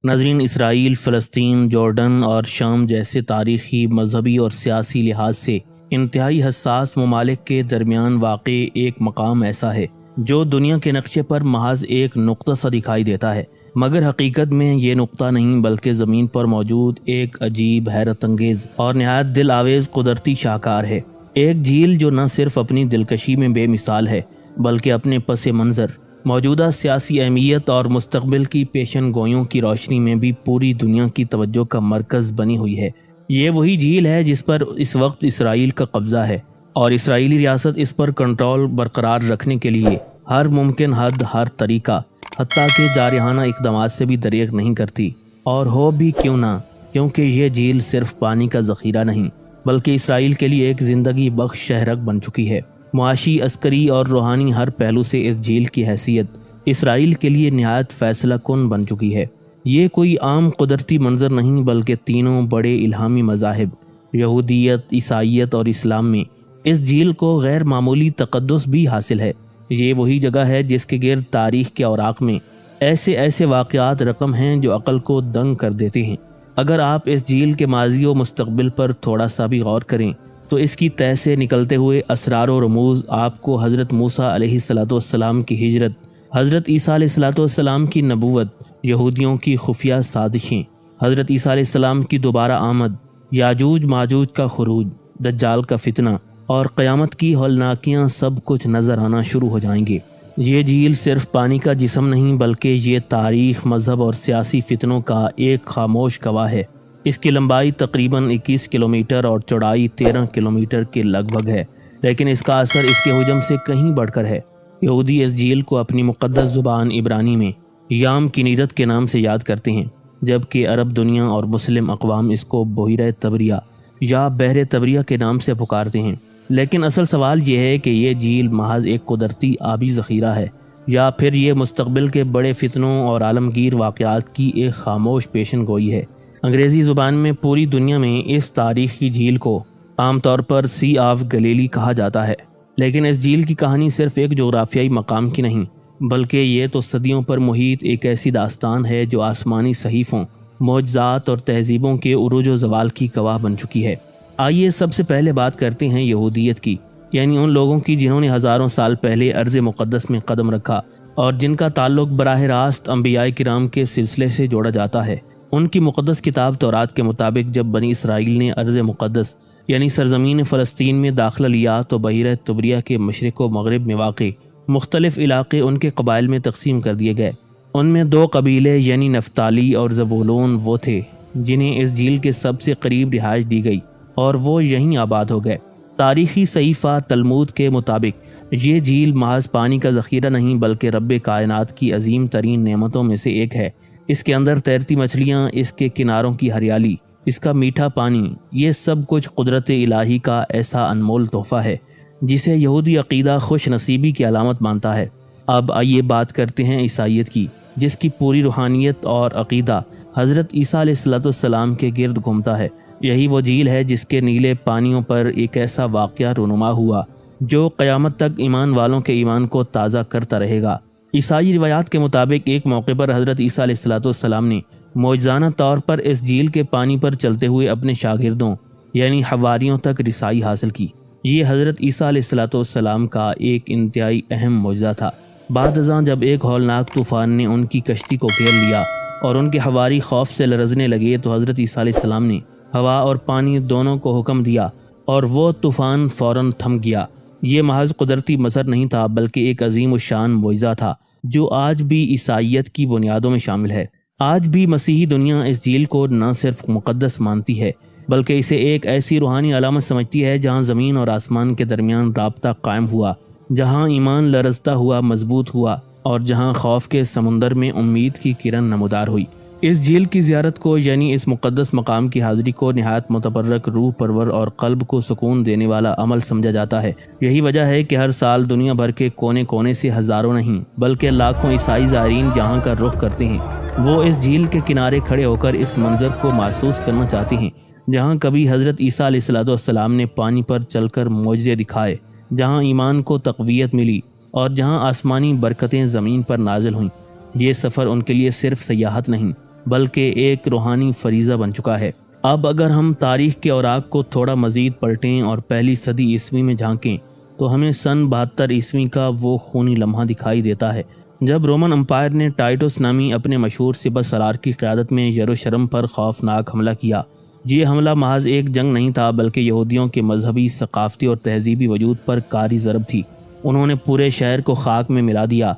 ناظرین، اسرائیل، فلسطین، جارڈن اور شام جیسے تاریخی، مذہبی اور سیاسی لحاظ سے انتہائی حساس ممالک کے درمیان واقع ایک مقام ایسا ہے جو دنیا کے نقشے پر محض ایک نقطہ سا دکھائی دیتا ہے، مگر حقیقت میں یہ نقطہ نہیں بلکہ زمین پر موجود ایک عجیب، حیرت انگیز اور نہایت دل آویز قدرتی شاہکار ہے۔ ایک جھیل جو نہ صرف اپنی دلکشی میں بے مثال ہے بلکہ اپنے پس منظر، موجودہ سیاسی اہمیت اور مستقبل کی پیشن گوئیوں کی روشنی میں بھی پوری دنیا کی توجہ کا مرکز بنی ہوئی ہے۔ یہ وہی جھیل ہے جس پر اس وقت اسرائیل کا قبضہ ہے، اور اسرائیلی ریاست اس پر کنٹرول برقرار رکھنے کے لیے ہر ممکن حد، ہر طریقہ، حتیٰ کہ جارحانہ اقدامات سے بھی دریغ نہیں کرتی، اور ہو بھی کیوں نہ، کیونکہ یہ جھیل صرف پانی کا ذخیرہ نہیں بلکہ اسرائیل کے لیے ایک زندگی بخش شہرک بن چکی ہے۔ معاشی، عسکری اور روحانی ہر پہلو سے اس جھیل کی حیثیت اسرائیل کے لیے نہایت فیصلہ کن بن چکی ہے۔ یہ کوئی عام قدرتی منظر نہیں بلکہ تینوں بڑے الہامی مذاہب، یہودیت، عیسائیت اور اسلام میں اس جھیل کو غیر معمولی تقدس بھی حاصل ہے۔ یہ وہی جگہ ہے جس کے گرد تاریخ کے اوراق میں ایسے واقعات رقم ہیں جو عقل کو دنگ کر دیتے ہیں۔ اگر آپ اس جھیل کے ماضی و مستقبل پر تھوڑا سا بھی غور کریں تو اس کی تہہ سے نکلتے ہوئے اسرار و رموز آپ کو حضرت موسیٰ علیہ السلام کی ہجرت، حضرت عیسیٰ علیہ السلام کی نبوت، یہودیوں کی خفیہ سازشیں، حضرت عیسیٰ علیہ السلام کی دوبارہ آمد، یاجوج ماجوج کا خروج، دجال کا فتنہ اور قیامت کی ہولناکیاں سب کچھ نظر آنا شروع ہو جائیں گے۔ یہ جھیل صرف پانی کا جسم نہیں بلکہ یہ تاریخ، مذہب اور سیاسی فتنوں کا ایک خاموش گواہ ہے۔ اس کی لمبائی تقریباً 21 کلومیٹر اور چوڑائی 13 کلومیٹر کے لگ بھگ ہے، لیکن اس کا اثر اس کے حجم سے کہیں بڑھ کر ہے۔ یہودی اس جھیل کو اپنی مقدس زبان عبرانی میں یام کنیرت کے نام سے یاد کرتے ہیں، جبکہ عرب دنیا اور مسلم اقوام اس کو بحیرہ طبریہ یا بحر طبریہ کے نام سے پکارتے ہیں۔ لیکن اصل سوال یہ ہے کہ یہ جھیل محض ایک قدرتی آبی ذخیرہ ہے یا پھر یہ مستقبل کے بڑے فتنوں اور عالمگیر واقعات کی ایک خاموش پیشن گوئی ہے۔ انگریزی زبان میں پوری دنیا میں اس تاریخی جھیل کو عام طور پر سی آف گلیلی کہا جاتا ہے، لیکن اس جھیل کی کہانی صرف ایک جغرافیائی مقام کی نہیں بلکہ یہ تو صدیوں پر محیط ایک ایسی داستان ہے جو آسمانی صحیفوں، معجزات اور تہذیبوں کے عروج و زوال کی گواہ بن چکی ہے۔ آئیے سب سے پہلے بات کرتے ہیں یہودیت کی، یعنی ان لوگوں کی جنہوں نے ہزاروں سال پہلے ارض مقدس میں قدم رکھا اور جن کا تعلق براہ راست انبیاء کرام کے سلسلے سے جوڑا جاتا ہے۔ ان کی مقدس کتاب تورات کے مطابق جب بنی اسرائیل نے ارض مقدس یعنی سرزمین فلسطین میں داخلہ لیا تو بحیرہ طبریہ کے مشرق و مغرب میں واقع مختلف علاقے ان کے قبائل میں تقسیم کر دیے گئے۔ ان میں 2 قبیلے یعنی نفتالی اور زبولون وہ تھے جنہیں اس جھیل کے سب سے قریب رہائش دی گئی اور وہ یہیں آباد ہو گئے۔ تاریخی صحیفہ تلمود کے مطابق یہ جھیل محض پانی کا ذخیرہ نہیں بلکہ رب کائنات کی عظیم ترین نعمتوں میں سے ایک ہے۔ اس کے اندر تیرتی مچھلیاں، اس کے کناروں کی ہریالی، اس کا میٹھا پانی، یہ سب کچھ قدرت الہی کا ایسا انمول تحفہ ہے جسے یہودی عقیدہ خوش نصیبی کی علامت مانتا ہے۔ اب آئیے بات کرتے ہیں عیسائیت کی، جس کی پوری روحانیت اور عقیدہ حضرت عیسیٰ علیہ السلام کے گرد گھومتا ہے۔ یہی وہ جھیل ہے جس کے نیلے پانیوں پر ایک ایسا واقعہ رونما ہوا جو قیامت تک ایمان والوں کے ایمان کو تازہ کرتا رہے گا۔ عیسائی روایات کے مطابق ایک موقع پر حضرت عیسیٰ علیہ السلام نے معجزانہ طور پر اس جھیل کے پانی پر چلتے ہوئے اپنے شاگردوں یعنی حواریوں تک رسائی حاصل کی۔ یہ حضرت عیسیٰ علیہ السلام کا ایک انتہائی اہم معجزہ تھا۔ بعد ازاں جب ایک ہولناک طوفان نے ان کی کشتی کو گھیر لیا اور ان کے حواری خوف سے لرزنے لگے تو حضرت عیسیٰ علیہ السلام نے ہوا اور پانی دونوں کو حکم دیا اور وہ طوفان فوراً تھم گیا۔ یہ محض قدرتی منظر نہیں تھا بلکہ ایک عظیم الشان معجزہ تھا جو آج بھی عیسائیت کی بنیادوں میں شامل ہے۔ آج بھی مسیحی دنیا اس جھیل کو نہ صرف مقدس مانتی ہے بلکہ اسے ایک ایسی روحانی علامت سمجھتی ہے جہاں زمین اور آسمان کے درمیان رابطہ قائم ہوا، جہاں ایمان لرزتا ہوا مضبوط ہوا اور جہاں خوف کے سمندر میں امید کی کرن نمودار ہوئی۔ اس جھیل کی زیارت کو یعنی اس مقدس مقام کی حاضری کو نہایت متبرک، روح پرور اور قلب کو سکون دینے والا عمل سمجھا جاتا ہے۔ یہی وجہ ہے کہ ہر سال دنیا بھر کے کونے کونے سے ہزاروں نہیں بلکہ لاکھوں عیسائی زائرین جہاں کا رخ کرتے ہیں۔ وہ اس جھیل کے کنارے کھڑے ہو کر اس منظر کو محسوس کرنا چاہتے ہیں جہاں کبھی حضرت عیسیٰ علیہ السلام نے پانی پر چل کر معجزے دکھائے، جہاں ایمان کو تقویت ملی اور جہاں آسمانی برکتیں زمین پر نازل ہوئیں۔ یہ سفر ان کے لیے صرف سیاحت نہیں بلکہ ایک روحانی فریضہ بن چکا ہے۔ اب اگر ہم تاریخ کے اوراق کو تھوڑا مزید پلٹیں اور پہلی صدی عیسوی میں جھانکیں تو ہمیں سن 72 عیسوی کا وہ خونی لمحہ دکھائی دیتا ہے جب رومن امپائر نے ٹائٹوس نامی اپنے مشہور سپہ سالار کی قیادت میں یروشلم پر خوفناک حملہ کیا۔ یہ حملہ محض ایک جنگ نہیں تھا بلکہ یہودیوں کے مذہبی، ثقافتی اور تہذیبی وجود پر کاری ضرب تھی۔ انہوں نے پورے شہر کو خاک میں ملا دیا،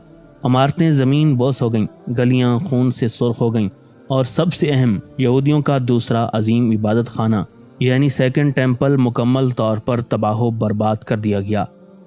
عمارتیں زمین بوس ہو گئیں، گلیاں خون سے سرخ ہو گئیں، اور سب سے اہم، یہودیوں کا دوسرا عظیم عبادت خانہ یعنی سیکنڈ ٹیمپل مکمل طور پر تباہ و برباد کر دیا گیا۔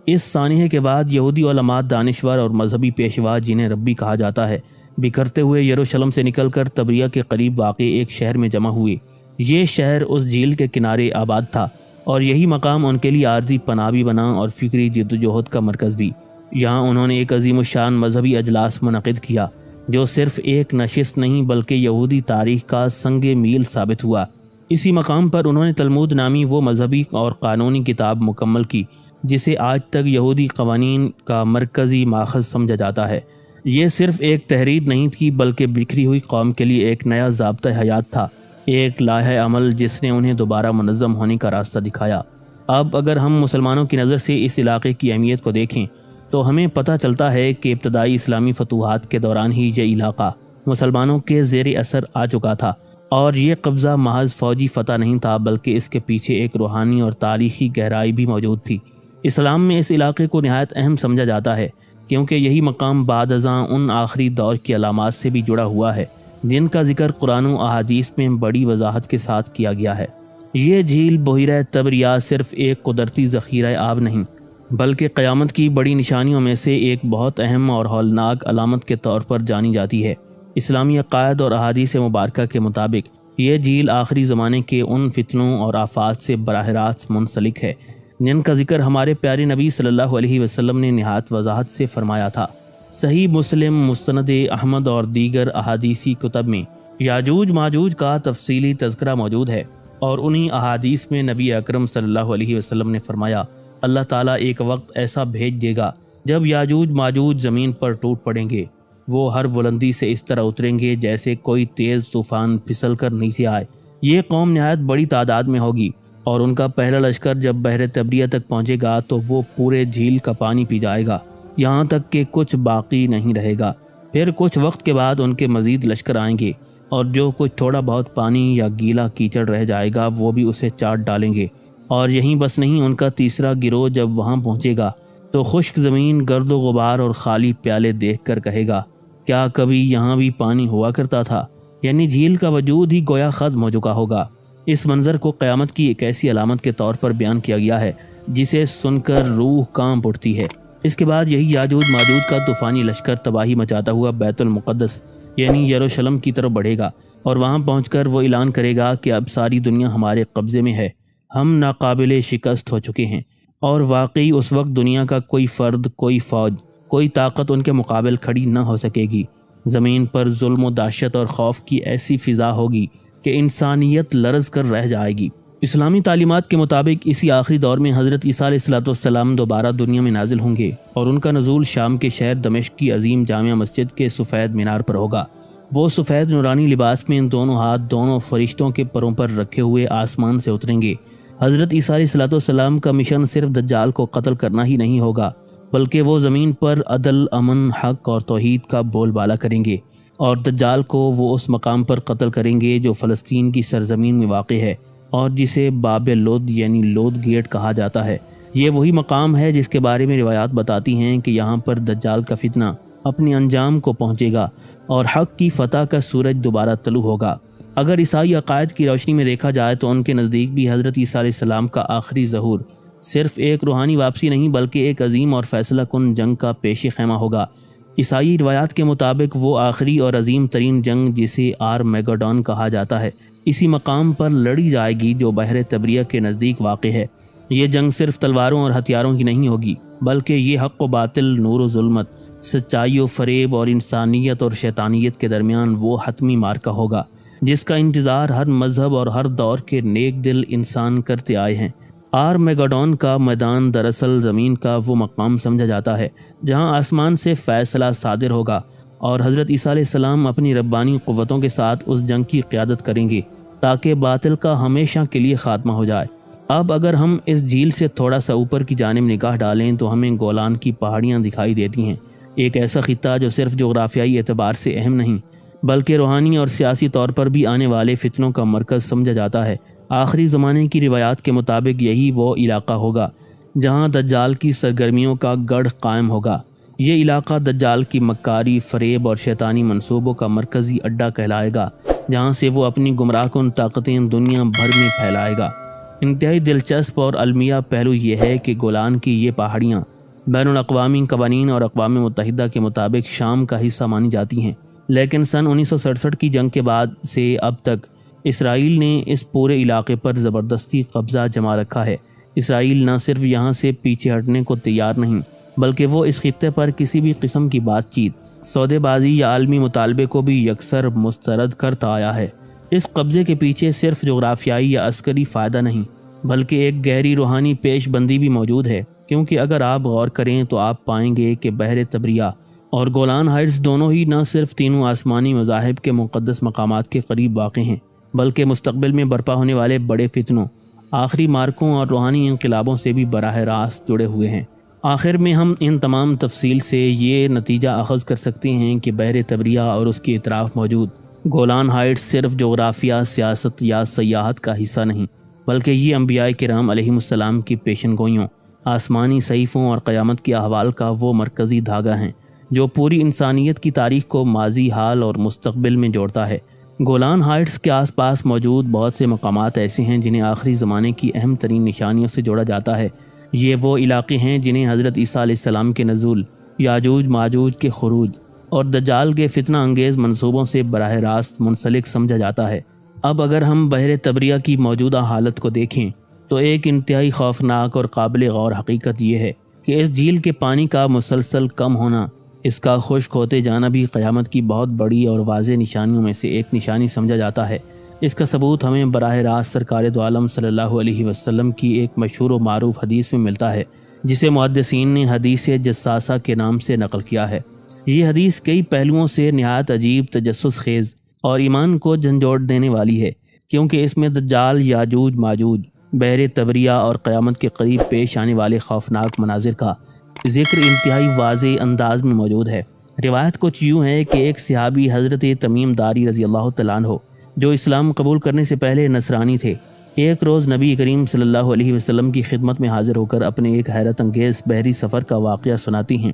اس سانحے کے بعد یہودی علماء، دانشور اور مذہبی پیشوا جنہیں ربی کہا جاتا ہے، بکھرتے ہوئے یروشلم سے نکل کر تبریہ کے قریب واقع ایک شہر میں جمع ہوئے۔ یہ شہر اس جھیل کے کنارے آباد تھا اور یہی مقام ان کے لیے عارضی پناہ بھی بنا اور فکری جدوجہد کا مرکز بھی۔ یہاں انہوں نے ایک عظیم الشان مذہبی اجلاس منعقد کیا جو صرف ایک نشست نہیں بلکہ یہودی تاریخ کا سنگ میل ثابت ہوا۔ اسی مقام پر انہوں نے تلمود نامی وہ مذہبی اور قانونی کتاب مکمل کی جسے آج تک یہودی قوانین کا مرکزی ماخذ سمجھا جاتا ہے۔ یہ صرف ایک تحریر نہیں تھی بلکہ بکھری ہوئی قوم کے لیے ایک نیا ضابطہ حیات تھا، ایک لائحہ عمل جس نے انہیں دوبارہ منظم ہونے کا راستہ دکھایا۔ اب اگر ہم مسلمانوں کی نظر سے اس علاقے کی اہمیت کو دیکھیں تو ہمیں پتہ چلتا ہے کہ ابتدائی اسلامی فتوحات کے دوران ہی یہ علاقہ مسلمانوں کے زیر اثر آ چکا تھا، اور یہ قبضہ محض فوجی فتح نہیں تھا بلکہ اس کے پیچھے ایک روحانی اور تاریخی گہرائی بھی موجود تھی۔ اسلام میں اس علاقے کو نہایت اہم سمجھا جاتا ہے کیونکہ یہی مقام بعد ازاں ان آخری دور کی علامات سے بھی جڑا ہوا ہے جن کا ذکر قرآن و احادیث میں بڑی وضاحت کے ساتھ کیا گیا ہے۔ یہ جھیل بحیرہ تبریہ صرف ایک قدرتی ذخیرہ آب نہیں بلکہ قیامت کی بڑی نشانیوں میں سے ایک بہت اہم اور ہولناک علامت کے طور پر جانی جاتی ہے۔ اسلامی عقائد اور احادیث مبارکہ کے مطابق یہ جھیل آخری زمانے کے ان فتنوں اور آفات سے براہ راست منسلک ہے جن کا ذکر ہمارے پیارے نبی صلی اللہ علیہ وسلم نے نہایت وضاحت سے فرمایا تھا۔ صحیح مسلم، مسند احمد اور دیگر احادیثی کتب میں یاجوج ماجوج کا تفصیلی تذکرہ موجود ہے، اور انہی احادیث میں نبی اکرم صلی اللہ علیہ وسلم نے فرمایا، اللہ تعالیٰ ایک وقت ایسا بھیج دے گا جب یاجوج ماجوج زمین پر ٹوٹ پڑیں گے، وہ ہر بلندی سے اس طرح اتریں گے جیسے کوئی تیز طوفان پھسل کر نیچے آئے۔ یہ قوم نہایت بڑی تعداد میں ہوگی، اور ان کا پہلا لشکر جب بحر تبریہ تک پہنچے گا تو وہ پورے جھیل کا پانی پی جائے گا، یہاں تک کہ کچھ باقی نہیں رہے گا۔ پھر کچھ وقت کے بعد ان کے مزید لشکر آئیں گے، اور جو کچھ تھوڑا بہت پانی یا گیلا کیچڑ رہ جائے گا وہ بھی اسے چاٹ ڈالیں گے۔ اور یہیں بس نہیں، ان کا تیسرا گروہ جب وہاں پہنچے گا تو خشک زمین، گرد و غبار اور خالی پیالے دیکھ کر کہے گا، کیا کبھی یہاں بھی پانی ہوا کرتا تھا؟ یعنی جھیل کا وجود ہی گویا ختم ہو چکا ہوگا۔ اس منظر کو قیامت کی ایک ایسی علامت کے طور پر بیان کیا گیا ہے جسے سن کر روح کانپ اٹھتی ہے۔ اس کے بعد یہی یاجوج ماجوج کا طوفانی لشکر تباہی مچاتا ہوا بیت المقدس یعنی یروشلم کی طرف بڑھے گا، اور وہاں پہنچ کر وہ اعلان کرے گا کہ اب ساری دنیا ہمارے قبضے میں ہے، ہم ناقابل شکست ہو چکے ہیں۔ اور واقعی اس وقت دنیا کا کوئی فرد، کوئی فوج، کوئی طاقت ان کے مقابل کھڑی نہ ہو سکے گی۔ زمین پر ظلم و دہشت اور خوف کی ایسی فضا ہوگی کہ انسانیت لرز کر رہ جائے گی۔ اسلامی تعلیمات کے مطابق اسی آخری دور میں حضرت عیسیٰ علیہ السلام دوبارہ دنیا میں نازل ہوں گے، اور ان کا نزول شام کے شہر دمشق کی عظیم جامع مسجد کے سفید مینار پر ہوگا۔ وہ سفید نورانی لباس میں دونوں ہاتھ دونوں فرشتوں کے پروں پر رکھے ہوئے آسمان سے اتریں گے۔ حضرت عیسیٰ علیہ السلام کا مشن صرف دجال کو قتل کرنا ہی نہیں ہوگا بلکہ وہ زمین پر عدل، امن، حق اور توحید کا بول بالا کریں گے، اور دجال کو وہ اس مقام پر قتل کریں گے جو فلسطین کی سرزمین میں واقع ہے اور جسے باب لود یعنی لود گیٹ کہا جاتا ہے۔ یہ وہی مقام ہے جس کے بارے میں روایات بتاتی ہیں کہ یہاں پر دجال کا فتنہ اپنے انجام کو پہنچے گا اور حق کی فتح کا سورج دوبارہ طلوع ہوگا۔ اگر عیسائی عقائد کی روشنی میں دیکھا جائے تو ان کے نزدیک بھی حضرت عیسیٰ علیہ السلام کا آخری ظہور صرف ایک روحانی واپسی نہیں بلکہ ایک عظیم اور فیصلہ کن جنگ کا پیش خیمہ ہوگا۔ عیسائی روایات کے مطابق وہ آخری اور عظیم ترین جنگ جسے آرمیگڈون کہا جاتا ہے اسی مقام پر لڑی جائے گی جو بحر تبریہ کے نزدیک واقع ہے۔ یہ جنگ صرف تلواروں اور ہتھیاروں کی نہیں ہوگی بلکہ یہ حق و باطل، نور و ظلمت، سچائی و فریب اور انسانیت اور شیطانیت کے درمیان وہ حتمی معرکہ ہوگا جس کا انتظار ہر مذہب اور ہر دور کے نیک دل انسان کرتے آئے ہیں۔ آرمیگڈون کا میدان دراصل زمین کا وہ مقام سمجھا جاتا ہے جہاں آسمان سے فیصلہ صادر ہوگا اور حضرت عیسیٰ علیہ السلام اپنی ربانی قوتوں کے ساتھ اس جنگ کی قیادت کریں گے تاکہ باطل کا ہمیشہ کے لیے خاتمہ ہو جائے۔ اب اگر ہم اس جھیل سے تھوڑا سا اوپر کی جانب نگاہ ڈالیں تو ہمیں گولان کی پہاڑیاں دکھائی دیتی ہیں، ایک ایسا خطہ جو صرف جغرافیائی اعتبار سے اہم نہیں بلکہ روحانی اور سیاسی طور پر بھی آنے والے فتنوں کا مرکز سمجھا جاتا ہے۔ آخری زمانے کی روایات کے مطابق یہی وہ علاقہ ہوگا جہاں دجال کی سرگرمیوں کا گڑھ قائم ہوگا۔ یہ علاقہ دجال کی مکاری، فریب اور شیطانی منصوبوں کا مرکزی اڈہ کہلائے گا، جہاں سے وہ اپنی گمراہ کن طاقتیں دنیا بھر میں پھیلائے گا۔ انتہائی دلچسپ اور المیہ پہلو یہ ہے کہ گولان کی یہ پہاڑیاں بین الاقوامی قوانین اور اقوام متحدہ کے مطابق شام کا حصہ مانی جاتی ہیں، لیکن سن 1967 کی جنگ کے بعد سے اب تک اسرائیل نے اس پورے علاقے پر زبردستی قبضہ جما رکھا ہے۔ اسرائیل نہ صرف یہاں سے پیچھے ہٹنے کو تیار نہیں بلکہ وہ اس خطے پر کسی بھی قسم کی بات چیت، سودے بازی یا عالمی مطالبے کو بھی یکسر مسترد کرتا آیا ہے۔ اس قبضے کے پیچھے صرف جغرافیائی یا عسکری فائدہ نہیں بلکہ ایک گہری روحانی پیش بندی بھی موجود ہے، کیونکہ اگر آپ غور کریں تو آپ پائیں گے کہ بحر طبریہ اور گولان ہائٹس دونوں ہی نہ صرف تینوں آسمانی مذاہب کے مقدس مقامات کے قریب واقع ہیں بلکہ مستقبل میں برپا ہونے والے بڑے فتنوں، آخری مارکوں اور روحانی انقلابوں سے بھی براہ راست جڑے ہوئے ہیں۔ آخر میں ہم ان تمام تفصیل سے یہ نتیجہ اخذ کر سکتے ہیں کہ بحر طبریہ اور اس کے اطراف موجود گولان ہائٹس صرف جغرافیہ، سیاست یا سیاحت کا حصہ نہیں بلکہ یہ انبیاء کرام علیہم السلام کی پیشن گوئیوں، آسمانی صحیفوں اور قیامت کے احوال کا وہ مرکزی دھاگا ہیں جو پوری انسانیت کی تاریخ کو ماضی، حال اور مستقبل میں جوڑتا ہے۔ گولان ہائٹس کے آس پاس موجود بہت سے مقامات ایسے ہیں جنہیں آخری زمانے کی اہم ترین نشانیوں سے جوڑا جاتا ہے۔ یہ وہ علاقے ہیں جنہیں حضرت عیسیٰ علیہ السلام کے نزول، یاجوج ماجوج کے خروج اور دجال کے فتنہ انگیز منصوبوں سے براہ راست منسلک سمجھا جاتا ہے۔ اب اگر ہم بحر طبریہ کی موجودہ حالت کو دیکھیں تو ایک انتہائی خوفناک اور قابل غور حقیقت یہ ہے کہ اس جھیل کے پانی کا مسلسل کم ہونا، اس کا خشک ہوتے جانا بھی قیامت کی بہت بڑی اور واضح نشانیوں میں سے ایک نشانی سمجھا جاتا ہے۔ اس کا ثبوت ہمیں براہ راست سرکار دو عالم صلی اللہ علیہ وسلم کی ایک مشہور و معروف حدیث میں ملتا ہے جسے محدثین نے حدیث جساسہ کے نام سے نقل کیا ہے۔ یہ حدیث کئی پہلوؤں سے نہایت عجیب، تجسس خیز اور ایمان کو جھنجھوڑ دینے والی ہے، کیونکہ اس میں دجال، یاجوج ماجوج، بحر طبریہ اور قیامت کے قریب پیش آنے والے خوفناک مناظر کا ذکر انتہائی واضح انداز میں موجود ہے۔ روایت کچھ یوں ہے کہ ایک صحابی حضرت تمیم داری رضی اللہ تعالیٰ عنہ جو اسلام قبول کرنے سے پہلے نصرانی تھے، ایک روز نبی کریم صلی اللہ علیہ وسلم کی خدمت میں حاضر ہو کر اپنے ایک حیرت انگیز بحری سفر کا واقعہ سناتی ہیں۔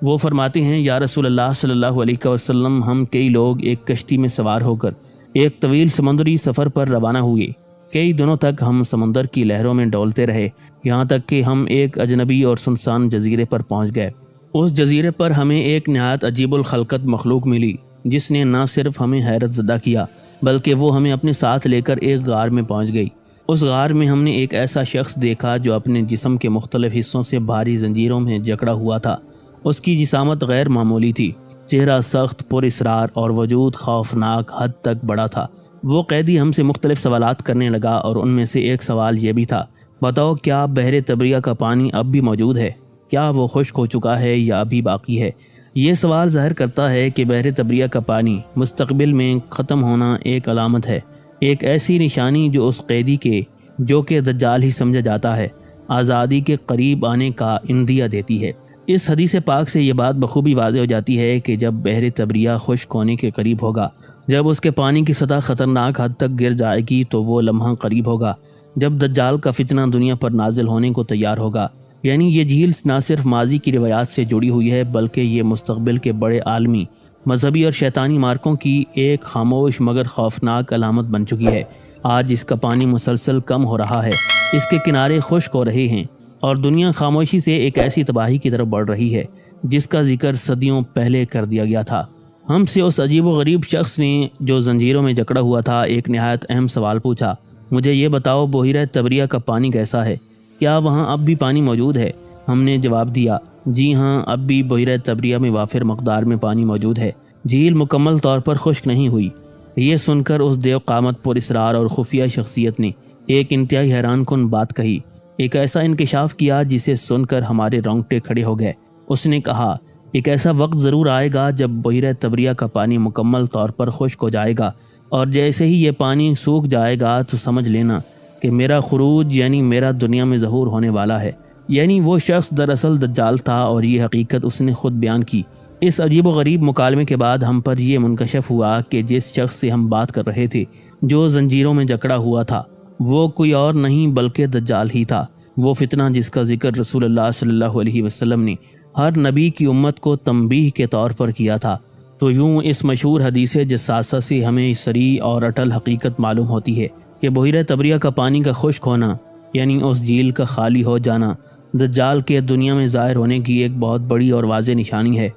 وہ فرماتی ہیں، یا رسول اللہ صلی اللہ علیہ وسلم، ہم کئی لوگ ایک کشتی میں سوار ہو کر ایک طویل سمندری سفر پر روانہ ہوئے۔ کئی دنوں تک ہم سمندر کی لہروں میں ڈولتے رہے، یہاں تک کہ ہم ایک اجنبی اور سنسان جزیرے پر پہنچ گئے۔ اس جزیرے پر ہمیں ایک نہایت عجیب الخلقت مخلوق ملی جس نے نہ صرف ہمیں حیرت زدہ کیا بلکہ وہ ہمیں اپنے ساتھ لے کر ایک غار میں پہنچ گئی۔ اس غار میں ہم نے ایک ایسا شخص دیکھا جو اپنے جسم کے مختلف حصوں سے بھاری زنجیروں میں جکڑا ہوا تھا۔ اس کی جسامت غیر معمولی تھی، چہرہ سخت، پر اسرار اور وجود خوفناک حد تک بڑا تھا۔ وہ قیدی ہم سے مختلف سوالات کرنے لگا اور ان میں سے ایک سوال یہ بھی تھا، بتاؤ کیا بحر طبریہ کا پانی اب بھی موجود ہے؟ کیا وہ خشک ہو چکا ہے یا ابھی باقی ہے؟ یہ سوال ظاہر کرتا ہے کہ بحر طبریہ کا پانی مستقبل میں ختم ہونا ایک علامت ہے، ایک ایسی نشانی جو اس قیدی کے، جو کہ دجال ہی سمجھا جاتا ہے، آزادی کے قریب آنے کا اندیہ دیتی ہے۔ اس حدیث پاک سے یہ بات بخوبی واضح ہو جاتی ہے کہ جب بحر طبریہ خشک ہونے کے قریب ہوگا، جب اس کے پانی کی سطح خطرناک حد تک گر جائے گی، تو وہ لمحہ قریب ہوگا جب دجال کا فتنہ دنیا پر نازل ہونے کو تیار ہوگا۔ یعنی یہ جھیل نہ صرف ماضی کی روایات سے جڑی ہوئی ہے بلکہ یہ مستقبل کے بڑے عالمی، مذہبی اور شیطانی مارکوں کی ایک خاموش مگر خوفناک علامت بن چکی ہے۔ آج اس کا پانی مسلسل کم ہو رہا ہے، اس کے کنارے خشک ہو رہے ہیں اور دنیا خاموشی سے ایک ایسی تباہی کی طرف بڑھ رہی ہے جس کا ذکر صدیوں پہلے کر دیا گیا تھا۔ ہم سے اس عجیب و غریب شخص نے جو زنجیروں میں جکڑا ہوا تھا ایک نہایت اہم سوال پوچھا، مجھے یہ بتاؤ بحیرہ طبریہ کا پانی کیسا ہے؟ کیا وہاں اب بھی پانی موجود ہے؟ ہم نے جواب دیا، جی ہاں، اب بھی بحیرہ طبریہ میں وافر مقدار میں پانی موجود ہے، جھیل مکمل طور پر خشک نہیں ہوئی۔ یہ سن کر اس دیو قامت پر اسرار اور خفیہ شخصیت نے ایک انتہائی حیران کن بات کہی، ایک ایسا انکشاف کیا جسے سن کر ہمارے رونگٹے کھڑے ہو گئے۔ اس نے کہا، ایک ایسا وقت ضرور آئے گا جب بحیرہ تبریہ کا پانی مکمل طور پر خشک ہو جائے گا، اور جیسے ہی یہ پانی سوکھ جائے گا تو سمجھ لینا کہ میرا خروج یعنی میرا دنیا میں ظہور ہونے والا ہے۔ یعنی وہ شخص دراصل دجال تھا، اور یہ حقیقت اس نے خود بیان کی۔ اس عجیب و غریب مکالمے کے بعد ہم پر یہ منکشف ہوا کہ جس شخص سے ہم بات کر رہے تھے، جو زنجیروں میں جکڑا ہوا تھا، وہ کوئی اور نہیں بلکہ دجال ہی تھا، وہ فتنہ جس کا ذکر رسول اللہ صلی اللہ علیہ وسلم نے ہر نبی کی امت کو تنبیہ کے طور پر کیا تھا۔ تو یوں اس مشہور حدیث جساسہ سے ہمیں صریح اور اٹل حقیقت معلوم ہوتی ہے کہ بحیرہ تبریہ کا پانی کا خشک ہونا، یعنی اس جھیل کا خالی ہو جانا، دجال کے دنیا میں ظاہر ہونے کی ایک بہت بڑی اور واضح نشانی ہے۔